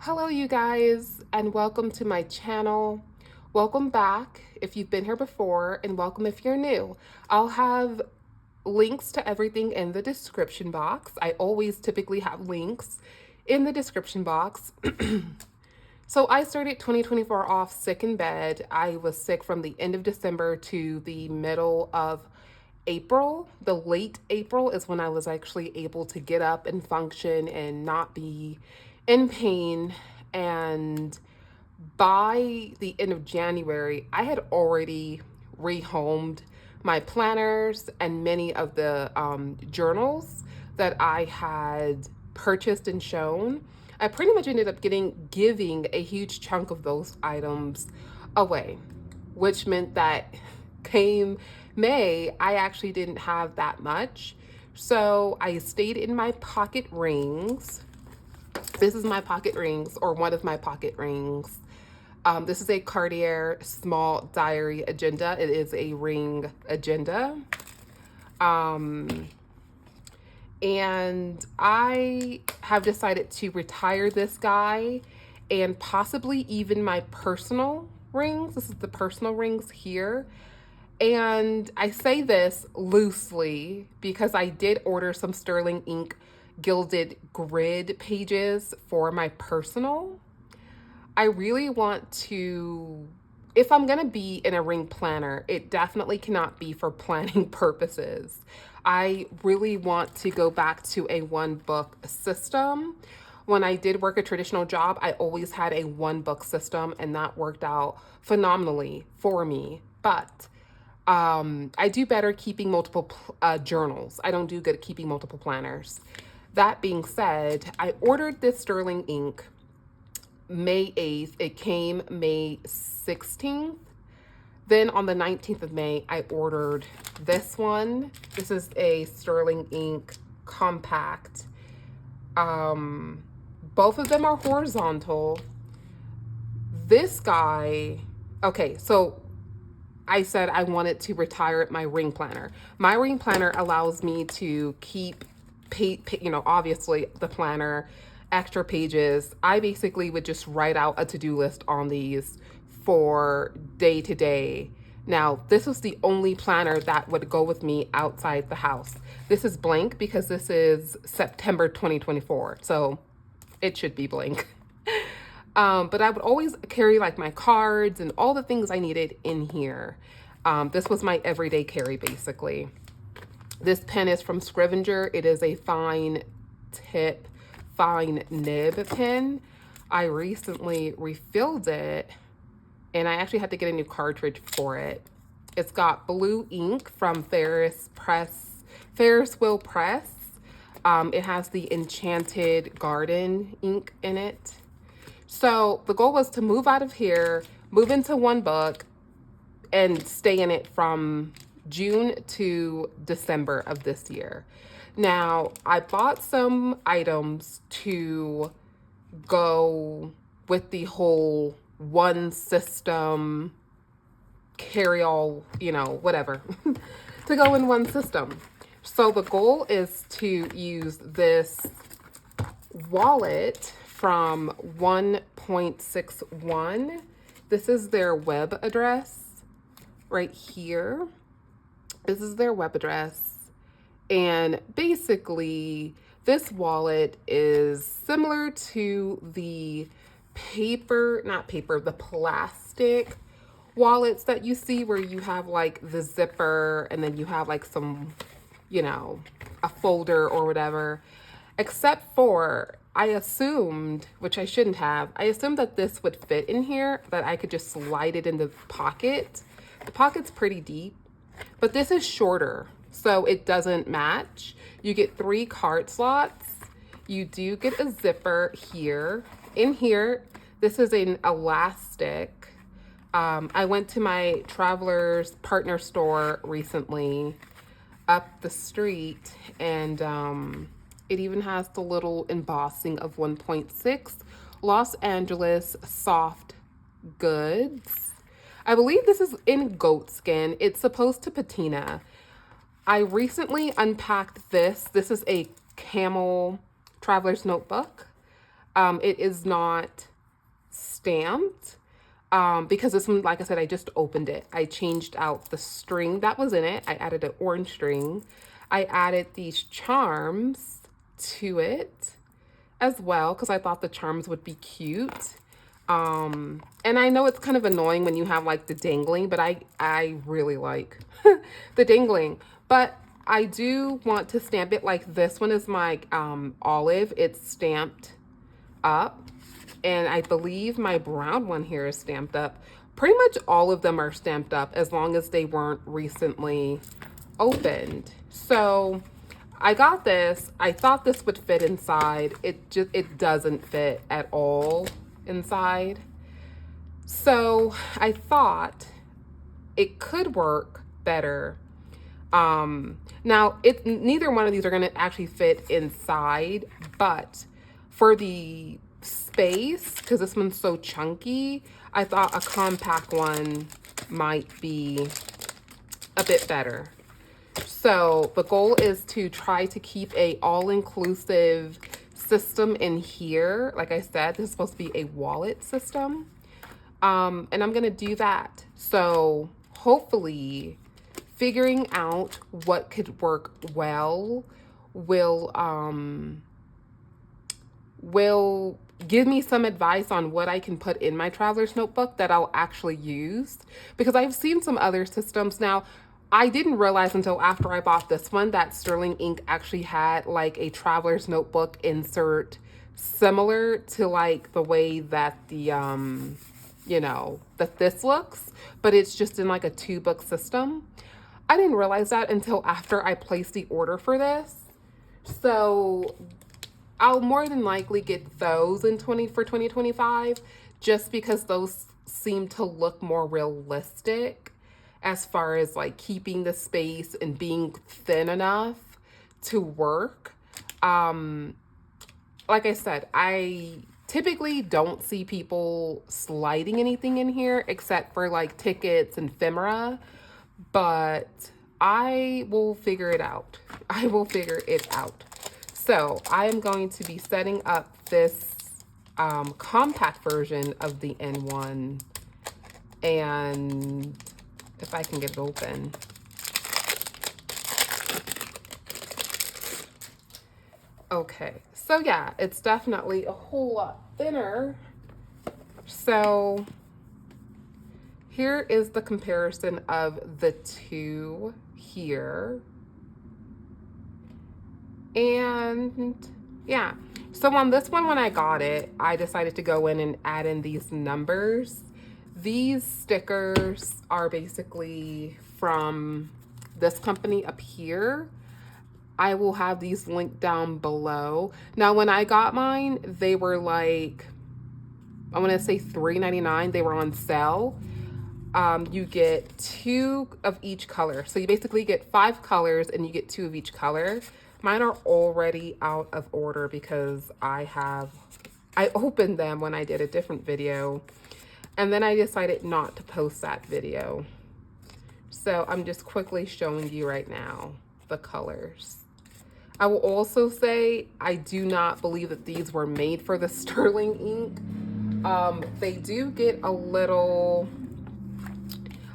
Hello you guys, and welcome to my channel. Welcome back if you've been here before, and welcome if you're new. I'll have links to everything in the description box. I always typically have links in the description box. So I started 2024 off sick in bed. I was sick from the end of December to the middle of April. The late April is when I was actually able to get up and function and not be in pain. And by the end of January, I had already rehomed my planners and many of the journals that I had purchased and shown. I pretty much ended up giving a huge chunk of those items away, which meant that came May, I actually didn't have that much. So I stayed in my pocket rings. This is my pocket rings, or one of my pocket rings. This is a Cartier small diary agenda. It is a ring agenda. And I have decided to retire this guy and possibly even my personal rings. This is the personal rings here. And I say this loosely because I did order some sterling ink gilded grid pages for my personal. I really want to, if I'm going to be in a ring planner, it definitely cannot be for planning purposes. I really want to go back to a one book system. When I did work a traditional job, I always had a one book system, and that worked out phenomenally for me. But I do better keeping multiple journals. I don't do good at keeping multiple planners. That being said, I ordered this sterling ink May 8th. It came May 16th. Then on the 19th of May, I ordered this one. This is a sterling ink compact. Both of them are horizontal. This guy, okay, so I said I wanted to retire my ring planner. My ring planner allows me to keep, obviously the planner, extra pages. I basically would just write out a to-do list on these for day to day. Now, this was the only planner that would go with me outside the house. This is blank because this is September 2024, so it should be blank. But I would always carry like my cards and all the things I needed in here. This was my everyday carry, basically. This pen is from Scrivener. It is a fine tip, fine nib pen. I recently refilled it, and I actually had to get a new cartridge for it. It's got blue ink from Ferris Wheel Press. It has the Enchanted Garden ink in it. So the goal was to move out of here, move into one book, and stay in it from June to December of this year. Now, I bought some items to go with the whole one system, carry all, whatever, to go in one system. So the goal is to use this wallet from 1.61. This is their web address right here. This is their web address. And basically, this wallet is similar to the the plastic wallets that you see where you have like the zipper and then you have like some, a folder or whatever. Except for, I assumed, which I shouldn't have, I assumed that this would fit in here, that I could just slide it in the pocket. The pocket's pretty deep, but this is shorter, so it doesn't match. You get 3 card slots. You do get a zipper here. In here, this is an elastic. I went to my Traveler's Partner store recently up the street, and it even has the little embossing of 1.6 Los Angeles soft goods. I believe this is in goat skin. It's supposed to patina. I recently unpacked this. This is a camel traveler's notebook. It is not stamped because this one, like I said, I just opened it. I changed out the string that was in it. I added an orange string. I added these charms to it as well because I thought the charms would be cute. And I know it's kind of annoying when you have like the dangling, but I really like the dangling. But I do want to stamp it. Like this one is my olive. It's stamped up. And I believe my brown one here is stamped up. Pretty much all of them are stamped up as long as they weren't recently opened. So I got this. I thought this would fit inside. It doesn't fit at all inside. So I thought it could work better. Now neither one of these are going to actually fit inside, but for the space, because this one's so chunky, I thought a compact one might be a bit better. So the goal is to try to keep a all-inclusive system in here. Like I said, this is supposed to be a wallet system. And I'm gonna do that. So hopefully figuring out what could work well will give me some advice on what I can put in my traveler's notebook that I'll actually use, because I've seen some other systems. Now, I didn't realize until after I bought this one that Sterling Ink actually had like a traveler's notebook insert similar to like the way that the you know, that this looks, but it's just in like a 2-book system. I didn't realize that until after I placed the order for this. So I'll more than likely get those in 2025 just because those seem to look more realistic as far as like keeping the space and being thin enough to work. Like I said, I typically don't see people sliding anything in here except for like tickets and ephemera, but I will figure it out. I will figure it out. So I am going to be setting up this compact version of the N1, and if I can get it open. Okay, so yeah, it's definitely a whole lot thinner. So here is the comparison of the two here. And yeah, so on this one, when I got it, I decided to go in and add in these numbers. These stickers are basically from this company up here. I will have these linked down below. Now, when I got mine, they were like, I want to say $3.99. They were on sale. You get 2 of each color. So you basically get 5 colors and you get 2 of each color. Mine are already out of order because I opened them when I did a different video, and then I decided not to post that video. So I'm just quickly showing you right now the colors. I will also say I do not believe that these were made for the Sterling Ink. They do get a little,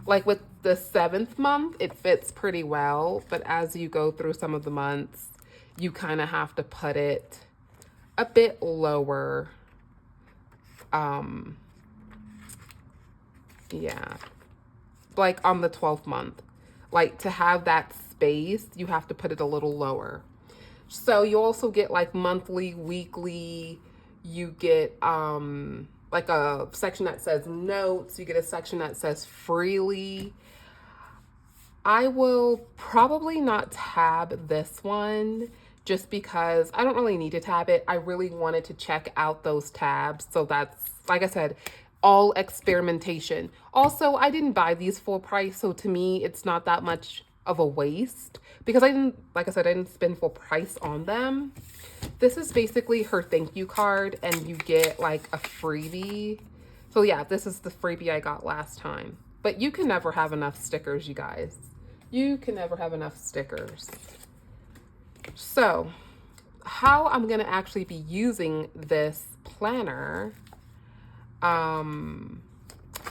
like with the 7th month, it fits pretty well, but as you go through some of the months, you kind of have to put it a bit lower. Yeah, like on the 12th month, like to have that space, you have to put it a little lower. So you also get like monthly, weekly, you get like a section that says notes, you get a section that says freely. I will probably not tab this one just because I don't really need to tab it. I really wanted to check out those tabs. So that's, like I said, all experimentation. Also, I didn't buy these full price, so to me, it's not that much of a waste because I didn't, like I said, I didn't spend full price on them. This is basically her thank you card, and you get like a freebie. So yeah, this is the freebie I got last time. But you can never have enough stickers, you guys. You can never have enough stickers. So how I'm going to actually be using this planner.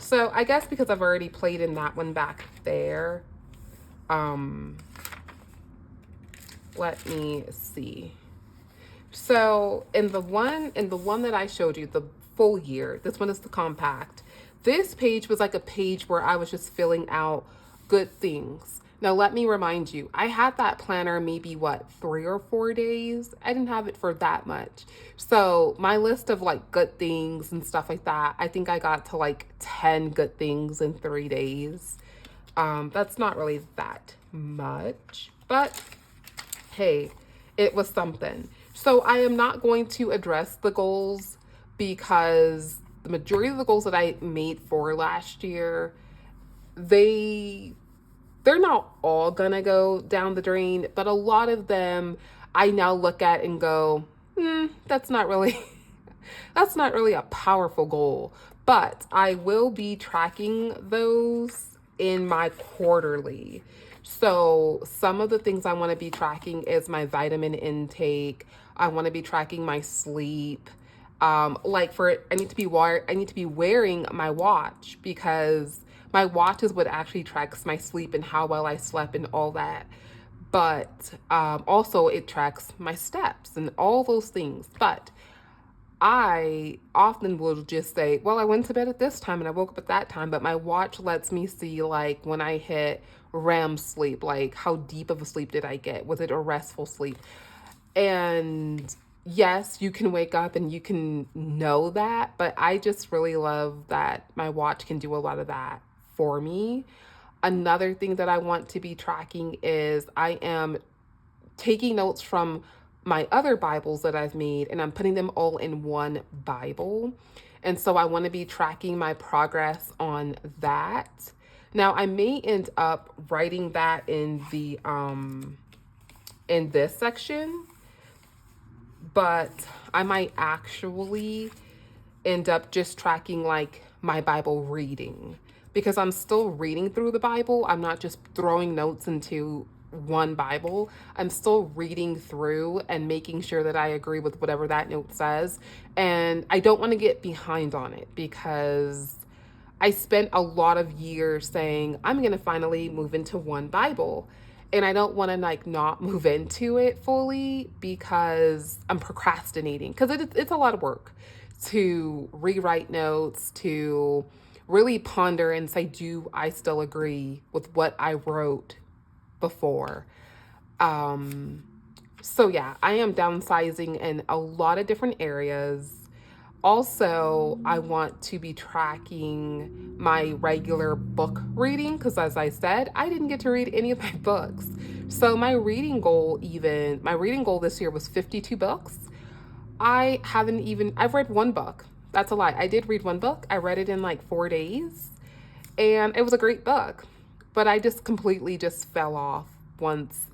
So I guess because I've already played in that one back there, let me see. So in the one that I showed you, the full year, this one is the compact. This page was like a page where I was just filling out good things. Now let me remind you, I had that planner maybe what, 3 or 4 days. I didn't have it for that much. So my list of like good things and stuff like that, I think I got to like 10 good things in 3 days. That's not really that much, but hey, it was something. So I am not going to address the goals because the majority of the goals that I made for last year, they're not all gonna go down the drain, but a lot of them I now look at and go, that's not really that's not really a powerful goal. But I will be tracking those in my quarterly. So some of the things I want to be tracking is my vitamin intake. I want to be tracking my sleep. Like I need to be wearing my watch because my watch is what actually tracks my sleep and how well I slept and all that. But also it tracks my steps and all those things. But I often will just say, well, I went to bed at this time and I woke up at that time, but my watch lets me see like when I hit REM sleep, like how deep of a sleep did I get? Was it a restful sleep? And yes, you can wake up and you can know that, but I just really love that my watch can do a lot of that for me. Another thing that I want to be tracking is I am taking notes from my other Bibles that I've made and I'm putting them all in one Bible. And so I want to be tracking my progress on that. Now I may end up writing that in the in this section, but I might actually end up just tracking like my Bible reading because I'm still reading through the Bible. I'm not just throwing notes into one Bible. I'm still reading through and making sure that I agree with whatever that note says. And I don't want to get behind on it because I spent a lot of years saying, I'm going to finally move into one Bible. And I don't want to like not move into it fully because I'm procrastinating because it's a lot of work to rewrite notes, to really ponder and say, do I still agree with what I wrote before? So yeah, I am downsizing in a lot of different areas. Also, I want to be tracking my regular book reading because as I said, I didn't get to read any of my books. So my reading goal this year was 52 books. I've read one book. That's a lie. I did read one book. I read it in like 4 days and it was a great book, but I just completely just fell off once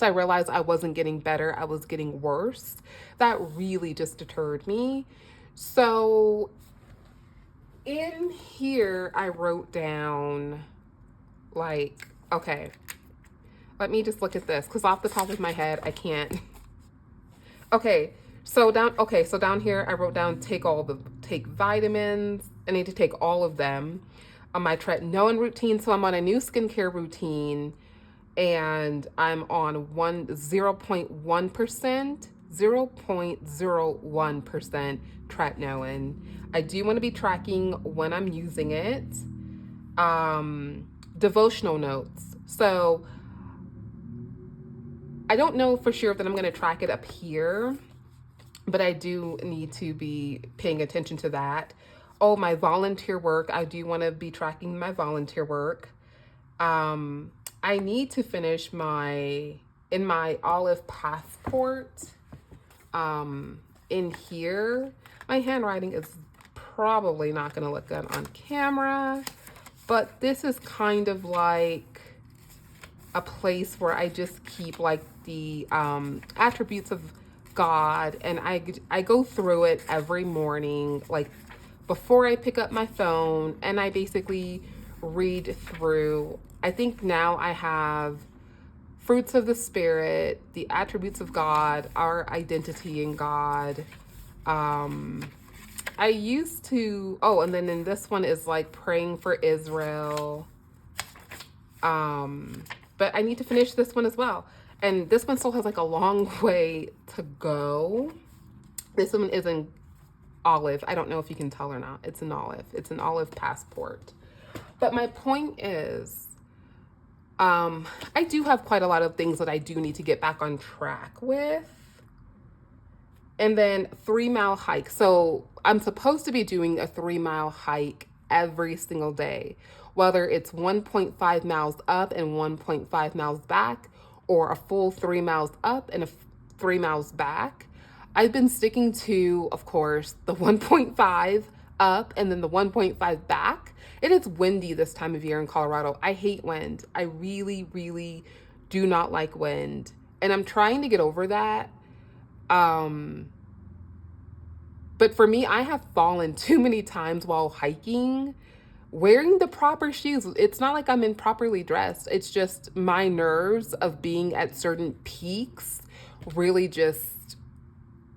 I realized I wasn't getting better, I was getting worse. That really just deterred me. So in here, I wrote down like, okay, let me just look at this because off the top of my head, I can't. So down here, I wrote down take vitamins. I need to take all of them on my tretinoin routine. So I'm on a new skincare routine and I'm on 0.01% tretinoin. I do want to be tracking when I'm using it. Devotional notes. So I don't know for sure that I'm going to track it up here, but I do need to be paying attention to that. Oh, my volunteer work. I do want to be tracking my volunteer work. I need to finish in my Olive passport, in here. My handwriting is probably not going to look good on camera, but this is kind of like a place where I just keep like the attributes of God, and I go through it every morning, like before I pick up my phone, and I basically read through. I think now I have fruits of the Spirit, the attributes of God, our identity in God, I used to, oh, and then in this one is like praying for Israel. But I need to finish this one as well. And this one still has like a long way to go. This one is in olive. I don't know if you can tell or not. It's an olive. It's an olive passport. But my point is, I do have quite a lot of things that I do need to get back on track with. And then 3 mile hike. So I'm supposed to be doing a 3 mile hike every single day, whether it's 1.5 miles up and 1.5 miles back, or a full 3 miles up and 3 miles back. I've been sticking to, of course, the 1.5 up and then the 1.5 back. It is windy this time of year in Colorado. I hate wind. I really, really do not like wind. And I'm trying to get over that. But for me, I have fallen too many times while hiking wearing the proper shoes. It's not like I'm improperly dressed. It's just my nerves of being at certain peaks really just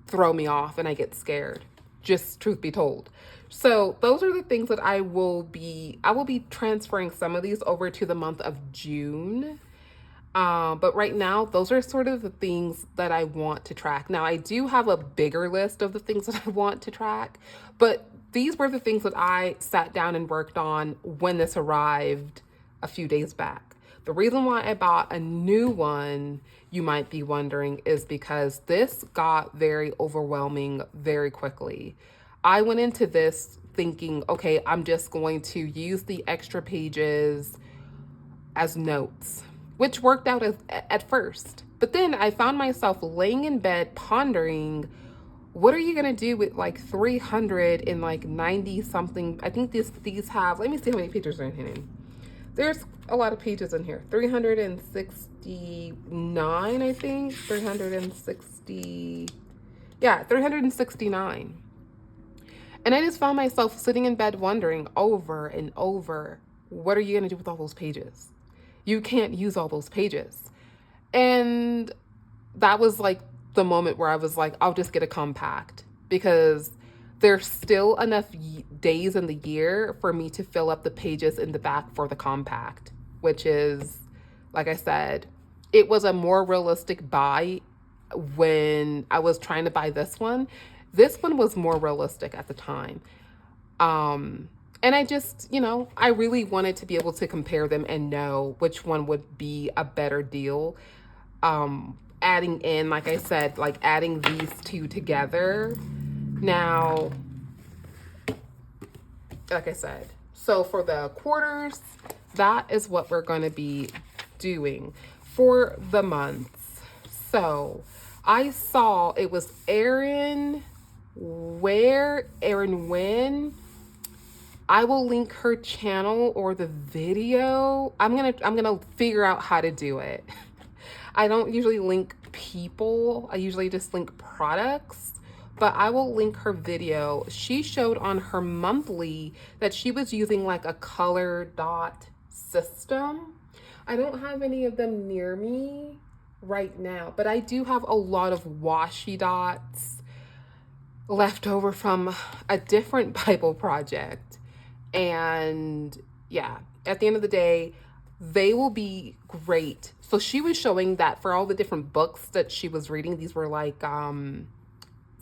throw me off and I get scared. Just truth be told. So those are the things that I will be transferring some of these over to the month of June. But right now, those are sort of the things that I want to track. Now, I do have a bigger list of the things that I want to track, but these were the things that I sat down and worked on when this arrived a few days back. The reason why I bought a new one, you might be wondering, is because this got very overwhelming very quickly. I went into this thinking, okay, I'm just going to use the extra pages as notes, which worked out at first. But then I found myself laying in bed pondering, what are you gonna do with like 390 something? I think these have, let me see how many pages are in here. There's a lot of pages in here. 369, I think. 360, yeah, 369. And I just found myself sitting in bed wondering over and over, what are you gonna do with all those pages? You can't use all those pages. And that was like the moment where I was like, I'll just get a compact, because there's still enough days in the year for me to fill up the pages in the back for the compact, which is, like I said, it was a more realistic buy when I was trying to buy this one. This one was more realistic at the time. And I just, I really wanted to be able to compare them and know which one would be a better deal. Adding in, like I said, like adding these two together. Now, like I said, so for the quarters, that is what we're going to be doing for the months. So I saw it was Erin Wren. I will link her channel or the video. I'm gonna figure out how to do it. I don't usually link people. I usually just link products, but I will link her video. She showed on her monthly that she was using like a color dot system. I don't have any of them near me right now, but I do have a lot of washi dots left over from a different Bible project. And yeah, at the end of the day, they will be great. So she was showing that for all the different books that she was reading, these were like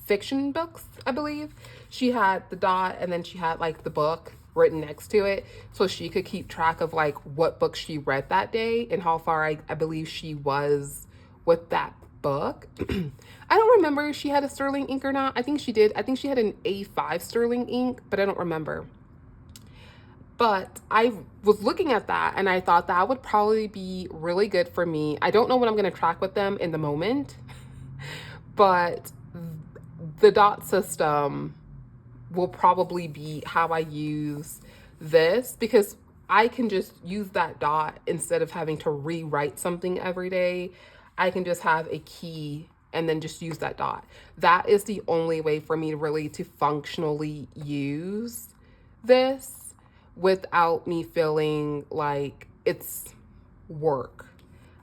fiction books, I believe. She had the dot and then she had like the book written next to it, so she could keep track of like what book she read that day and how far I believe she was with that book. I don't remember if she had a sterling ink or not. I think she did. I think she had an A5 sterling ink, but I don't remember. But I was looking at that and I thought that would probably be really good for me. I don't know what I'm going to track with them in the moment, but the dot system will probably be how I use this, because I can just use that dot instead of having to rewrite something every day. I can just have a key and then just use that dot. That is the only way for me really to functionally use this without me feeling like it's work.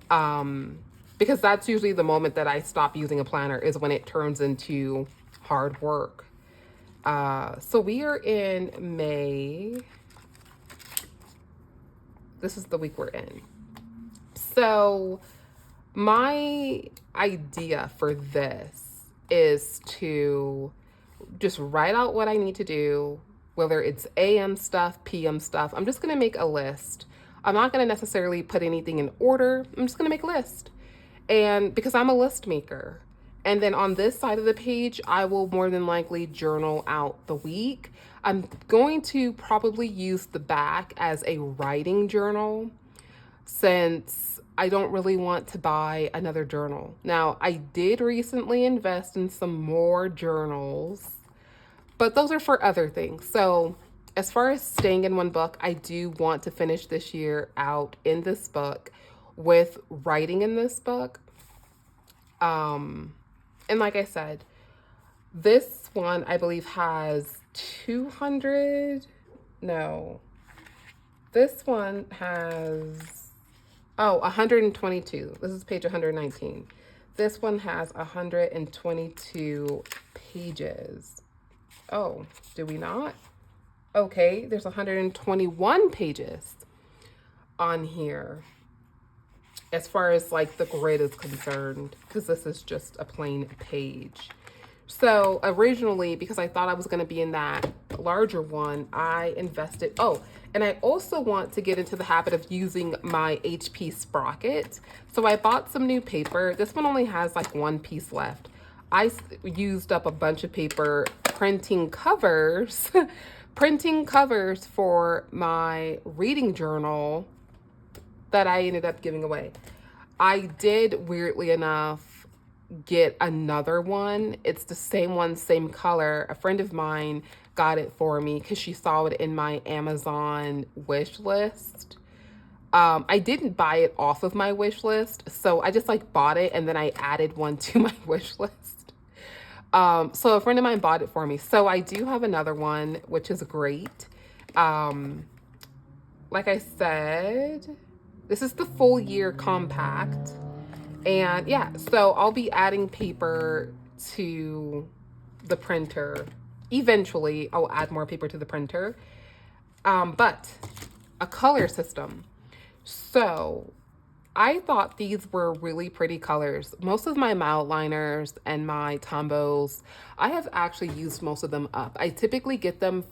Because that's usually the moment that I stop using a planner, is when it turns into hard work. So we are in May. This is the week we're in. So my idea for this is to just write out what I need to do, whether it's AM stuff, PM stuff. I'm just going to make a list. I'm not going to necessarily put anything in order. I'm just going to make a list. And because I'm a list maker. And then on this side of the page, I will more than likely journal out the week. I'm going to probably use the back as a writing journal since I don't really want to buy another journal. Now, I did recently invest in some more journals, but those are for other things. So as far as staying in one book, I do want to finish this year out in this book with writing in this book. And like I said, this one I believe has 200, no, this one has, 122. This is page 119. This one has 122 pages. Oh, do we not? Okay, there's 121 pages on here as far as like the grid is concerned, because this is just a plain page. So originally, because I thought I was going to be in that larger one, I invested. Oh, and I also want to get into the habit of using my HP Sprocket. So I bought some new paper. This one only has like one piece left. I used up a bunch of paper printing covers, printing covers for my reading journal that I ended up giving away. I did, weirdly enough, get another one. It's the same one, same color. A friend of mine got it for me because she saw it in my Amazon wish list. I didn't buy it off of my wish list, so I just like bought it and then I added one to my wish list. So a friend of mine bought it for me. So I do have another one, which is great. Like I said, this is the full year compact. And yeah, so I'll be adding paper to the printer. Eventually, I'll add more paper to the printer. But a color system. So I thought these were really pretty colors. Most of my mild liners and my Tombos, I have actually used most of them up. I typically get them,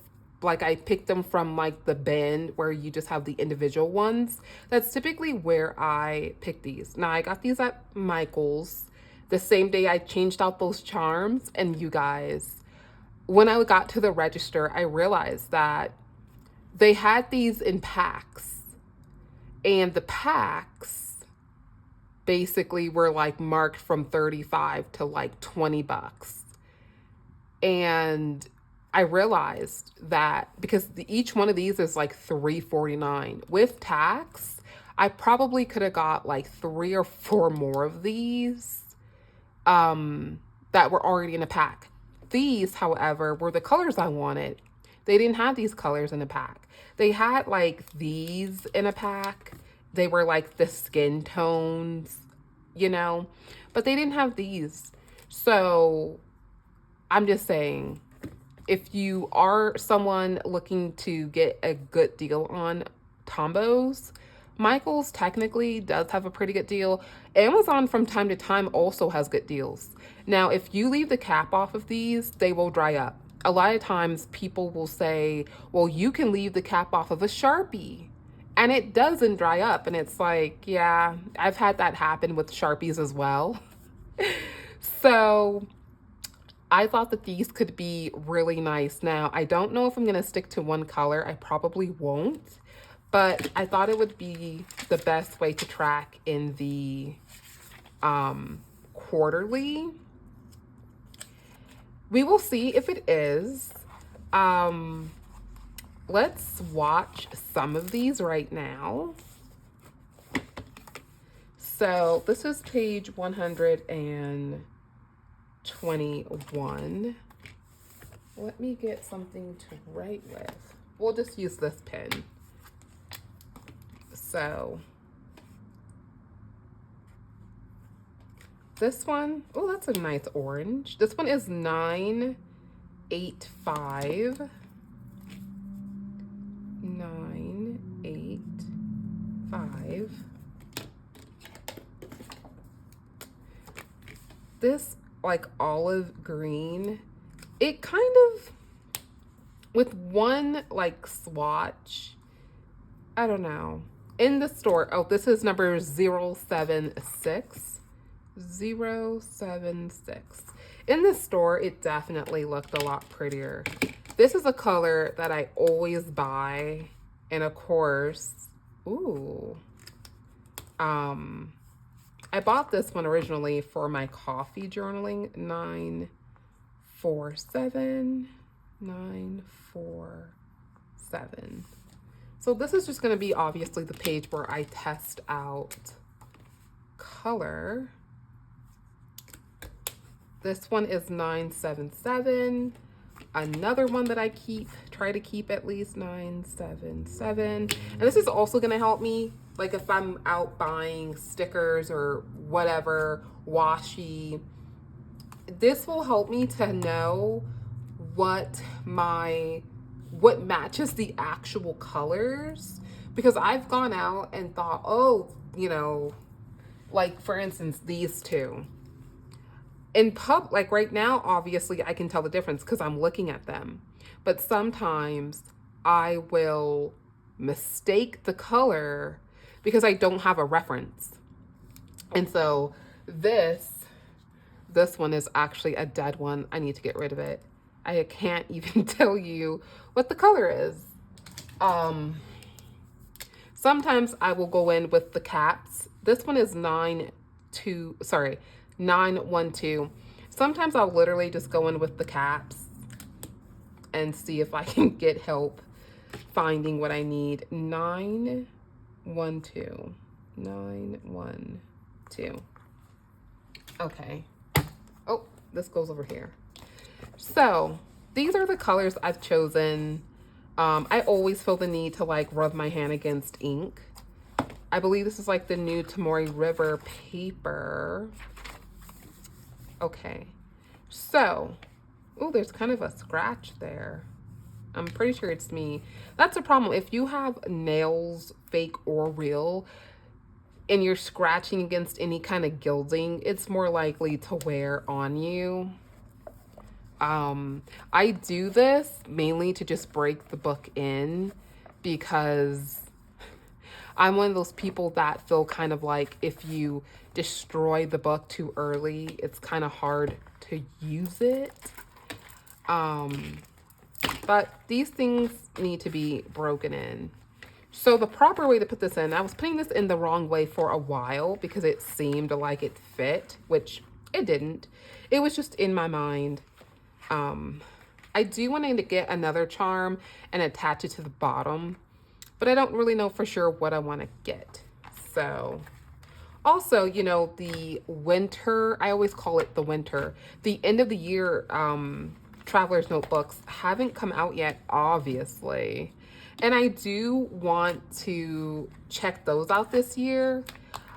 like I pick them from like the bin where you just have the individual ones. That's typically where I pick these. Now I got these at Michael's the same day I changed out those charms. And you guys, when I got to the register, I realized that they had these in packs. And the packs basically were like marked from 35 to like 20 bucks. And I realized that because each one of these is like $3.49 with tax, I probably could have got like 3 or 4 more of these that were already in a pack. These, however, were the colors I wanted. They didn't have these colors in a pack. They had like these in a pack. They were like the skin tones, you know, but they didn't have these. So I'm just saying, if you are someone looking to get a good deal on Tombos, Michael's technically does have a pretty good deal. Amazon from time to time also has good deals. Now, if you leave the cap off of these, they will dry up. A lot of times people will say, well, you can leave the cap off of a Sharpie and it doesn't dry up. And it's like, yeah, I've had that happen with Sharpies as well. So I thought that these could be really nice. Now, I don't know if I'm going to stick to one color. I probably won't, but I thought it would be the best way to track in the quarterly. We will see if it is. Let's watch some of these right now. So this is page 121. Let me get something to write with. We'll just use this pen. So This one, oh, that's a nice orange. This one is 985. 985. This like olive green, it kind of, with one like swatch, I don't know. In the store, oh, this is number 076. 076. In the store, it definitely looked a lot prettier. This is a color that I always buy. And of course, ooh, I bought this one originally for my coffee journaling. 947. 947. So this is just going to be obviously the page where I test out color. This one is 977. Another one that I try to keep at least, 977. And this is also going to help me, like if I'm out buying stickers or whatever, washi, this will help me to know what matches the actual colors, because I've gone out and thought, oh, you know, like for instance, these two. In like right now, obviously I can tell the difference because I'm looking at them. But sometimes I will mistake the color because I don't have a reference. And so this one is actually a dead one. I need to get rid of it. I can't even tell you what the color is. Sometimes I will go in with the caps. This one is 912. Sometimes I'll literally just go in with the caps and see if I can get help finding what I need. 912. 912. Okay. Oh, this goes over here. So these are the colors I've chosen. I always feel the need to like rub my hand against ink. I believe this is like the new Tamori River paper. Okay, so, oh, there's kind of a scratch there. I'm pretty sure it's me. That's a problem. If you have nails, fake or real, and you're scratching against any kind of gilding, it's more likely to wear on you. I do this mainly to just break the book in, because I'm one of those people that feel kind of like if you destroy the book too early, it's kind of hard to use it. But these things need to be broken in. So the proper way to put this in, I was putting this in the wrong way for a while because it seemed like it fit, which it didn't. It was just in my mind. I do want to get another charm and attach it to the bottom, but I don't really know for sure what I want to get. So also, you know, the winter, I always call it the winter, the end of the year traveler's notebooks haven't come out yet, obviously. And I do want to check those out this year.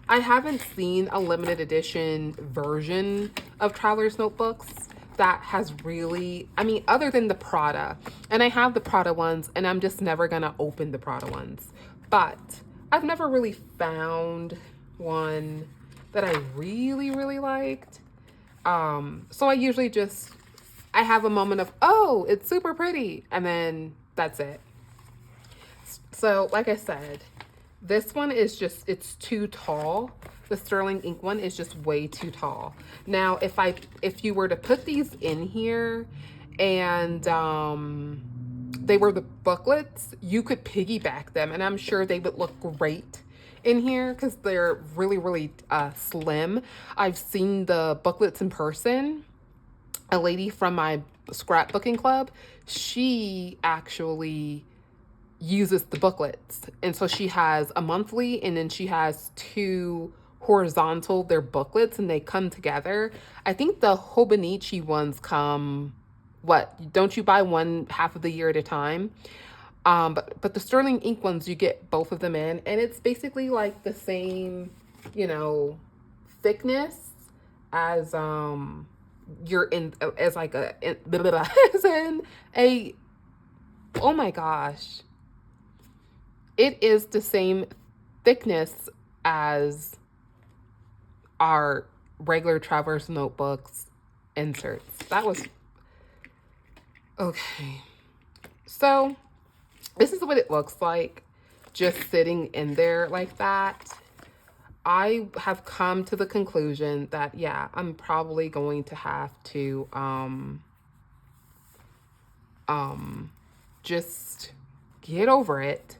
I haven't seen a limited edition version of traveler's notebooks that has really, I mean, other than the Prada, and I have the Prada ones and I'm just never gonna open the Prada ones, but I've never really found one that I really liked. So I usually just, I have a moment of, oh, it's super pretty, and then that's it. So like I said, this one is just, it's too tall. The sterling ink one is just way too tall. Now, if you were to put these in here and they were the booklets, you could piggyback them, and I'm sure they would look great in here because they're really slim. I've seen the booklets in person. A lady from my scrapbooking club, she actually uses the booklets, and so she has a monthly and then she has two horizontal, they're booklets and they come together. I think the Hobonichi ones come, what, don't you buy one half of the year at a time? But the sterling ink ones, you get both of them in, and it's basically like the same, you know, thickness as you're in as like as in a, oh my gosh, it is the same thickness as our regular Traveler's Notebooks inserts. That was okay. So this is what it looks like just sitting in there like that. I have come to the conclusion that, yeah, I'm probably going to have to just get over it.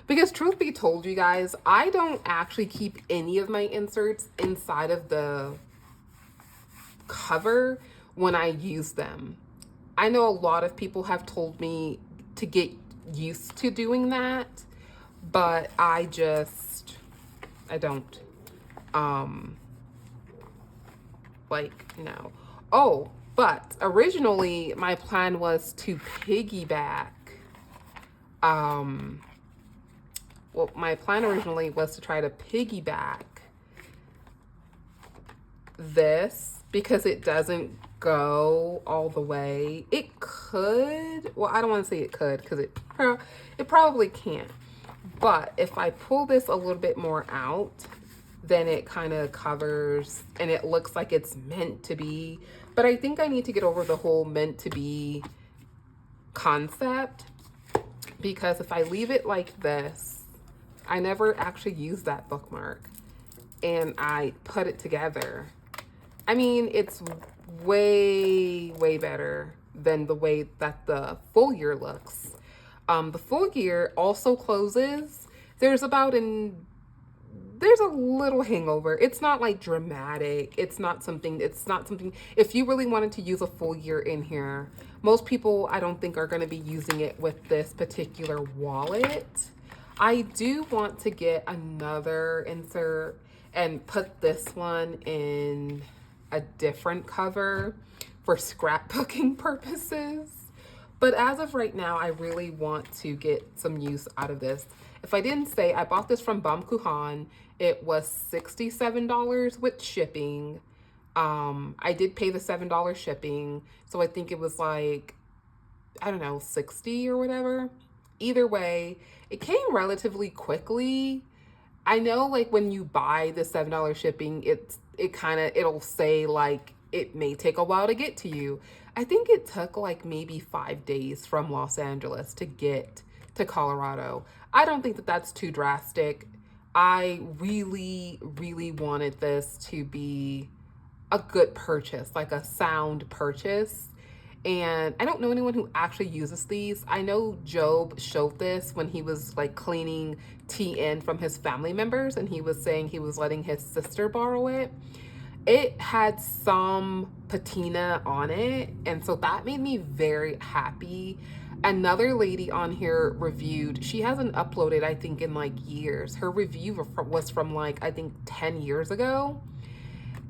Because truth be told, you guys, I don't actually keep any of my inserts inside of the cover when I use them. I know a lot of people have told me to get used to doing that, but I don't. No. Oh, but originally my plan was to piggyback. Well, my plan originally was to try to piggyback this because it doesn't go all the way. It could. Well, I don't want to say it could because it probably can't. But if I pull this a little bit more out, then it kind of covers and it looks like it's meant to be. But I think I need to get over the whole meant to be concept, because if I leave it like this, I never actually use that bookmark and I put it together. I mean, it's way, way better than the way that the full year looks. The full year also closes. There's a little hangover. It's not like dramatic. It's not something, if you really wanted to use a full year in here, most people I don't think are going to be using it with this particular wallet. I do want to get another insert and put this one in a different cover for scrapbooking purposes. But as of right now, I really want to get some use out of this. If I didn't say, I bought this from Baum-Kuchen. It was $67 with shipping. I did pay the $7 shipping. So I think it was like, I don't know, 60 or whatever. Either way, it came relatively quickly. I know like when you buy the $7 shipping, it'll say like it may take a while to get to you. I think it took like maybe 5 days from Los Angeles to get to Colorado. I don't think that that's too drastic. I really, really wanted this to be a good purchase, like a sound purchase. And I don't know anyone who actually uses these. I know Job showed this when he was like cleaning tea in from his family members, and he was saying he was letting his sister borrow it. It had some patina on it, and so that made me very happy. Another lady on here reviewed, she hasn't uploaded I think in like years. Her review was from like I think 10 years ago.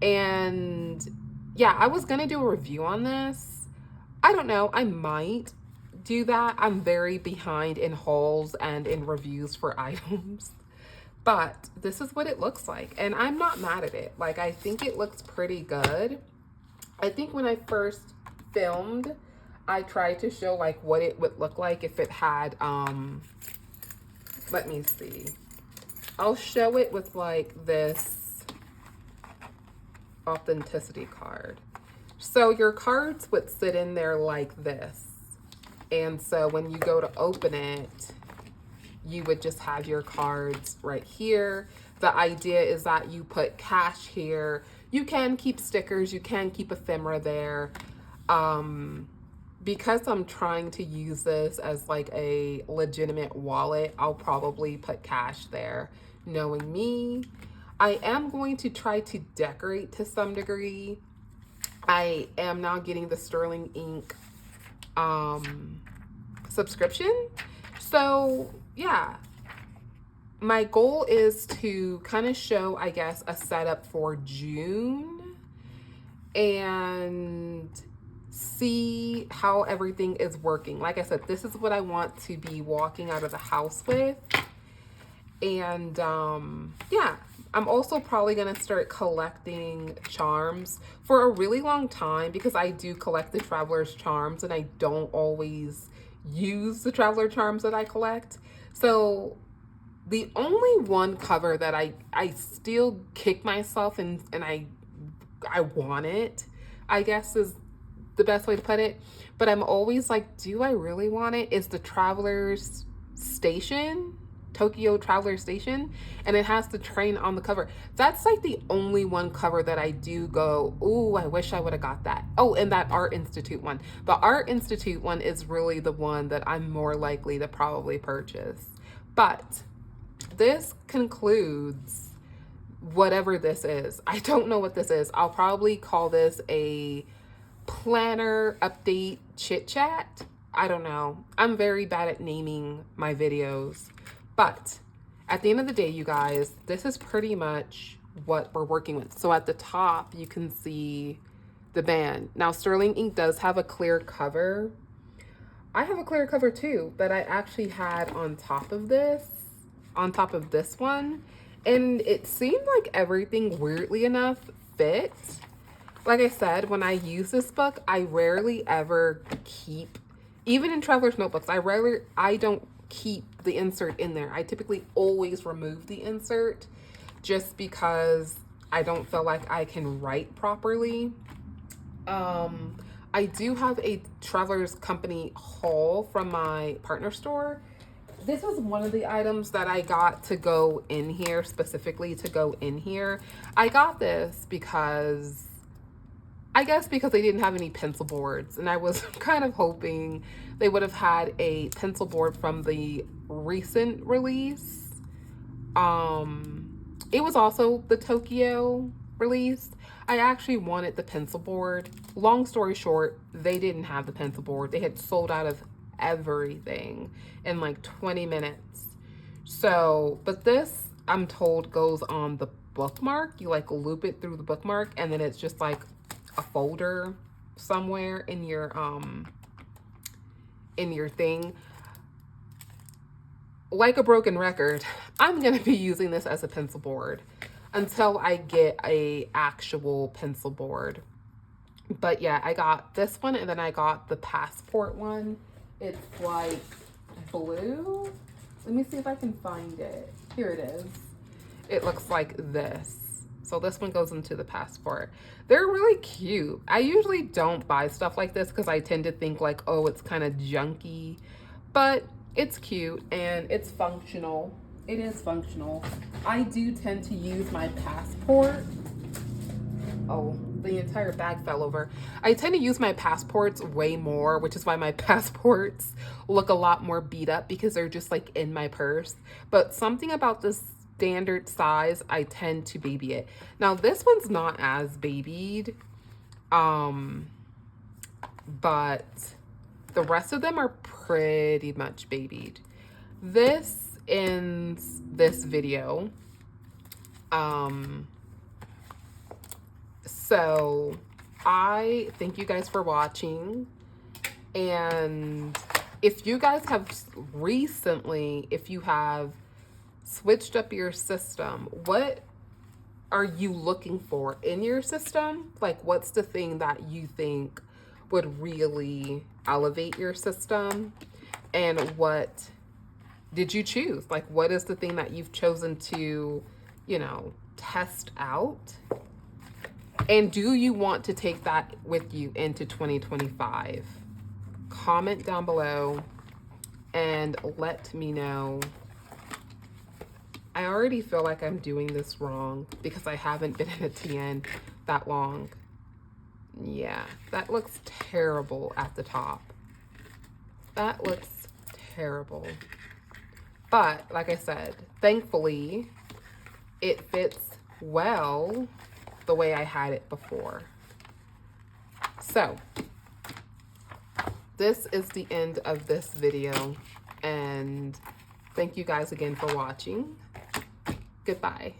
And yeah, I was gonna do a review on this. I don't know, I might do that. I'm very behind in hauls and in reviews for items. But this is what it looks like, and I'm not mad at it. Like, I think it looks pretty good. I think when I first filmed, I tried to show like what it would look like if it had, let me see. I'll show it with like this authenticity card. So your cards would sit in there like this. And so when you go to open it, you would just have your cards right here. The idea is that you put cash here. You can keep stickers, you can keep ephemera there. Because I'm trying to use this as like a legitimate wallet, I'll probably put cash there. Knowing me, I am going to try to decorate to some degree. I am now getting the Sterling Ink subscription. So yeah, my goal is to kind of show, I guess, a setup for June and see how everything is working. Like I said, this is what I want to be walking out of the house with. And yeah, I'm also probably going to start collecting charms for a really long time, because I do collect the Traveler's Charms and I don't always use the Traveler Charms that I collect. So the only one cover that I still kick myself and I want it, I guess is the best way to put it. But I'm always like, do I really want it? Is the Traveler's Station, Tokyo Traveler Station, and it has the train on the cover. That's like the only one cover that I do go, ooh, I wish I would have got that. Oh, and that Art Institute one. The Art Institute one is really the one that I'm more likely to probably purchase. But this concludes whatever this is. I don't know what this is. I'll probably call this a planner update chit chat. I don't know. I'm very bad at naming my videos. But at the end of the day, you guys, this is pretty much what we're working with. So at the top, you can see the band. Now, Sterling Ink does have a clear cover. I have a clear cover too that I actually had on top of this one. And it seemed like everything, weirdly enough, fit. Like I said, when I use this book, I rarely ever keep, even in Traveler's Notebooks, I don't keep the insert in there. I typically always remove the insert just because I don't feel like I can write properly. I do have a Traveler's Company haul from my partner store. This was one of the items that I got to go in here, specifically to go in here. I got this because, I guess because they didn't have any pencil boards, and I was kind of hoping they would have had a pencil board from the recent release. It was also the Tokyo release. I actually wanted the pencil board. Long story short, they didn't have the pencil board. They had sold out of everything in like 20 minutes. So, but this, I'm told, goes on the bookmark. You like loop it through the bookmark, and then it's just like a folder somewhere in your thing. Like a broken record, I'm going to be using this as a pencil board until I get a actual pencil board. But yeah, I got this one, and then I got the Passport one. It's like blue. Let me see if I can find it. Here it is. It looks like this. So this one goes into the Passport. They're really cute. I usually don't buy stuff like this because I tend to think like, oh, it's kind of junky, but it's cute and it's functional. It is functional. I do tend to use my Passport. Oh, the entire bag fell over. I tend to use my Passports way more, which is why my Passports look a lot more beat up, because they're just like in my purse. But something about this standard size, I tend to baby it. Now this one's not as babied, but the rest of them are pretty much babied. This ends this video. So I thank you guys for watching. And if you guys have recently, if you have switched up your system, what are you looking for in your system? Like, what's the thing that you think would really elevate your system? And what did you choose? Like, what is the thing that you've chosen to, you know, test out? And do you want to take that with you into 2025? Comment down below and let me know. I already feel like I'm doing this wrong because I haven't been in a TN that long. Yeah, that looks terrible at the top. That looks terrible. But like I said, thankfully it fits well the way I had it before. So this is the end of this video, and thank you guys again for watching. Goodbye.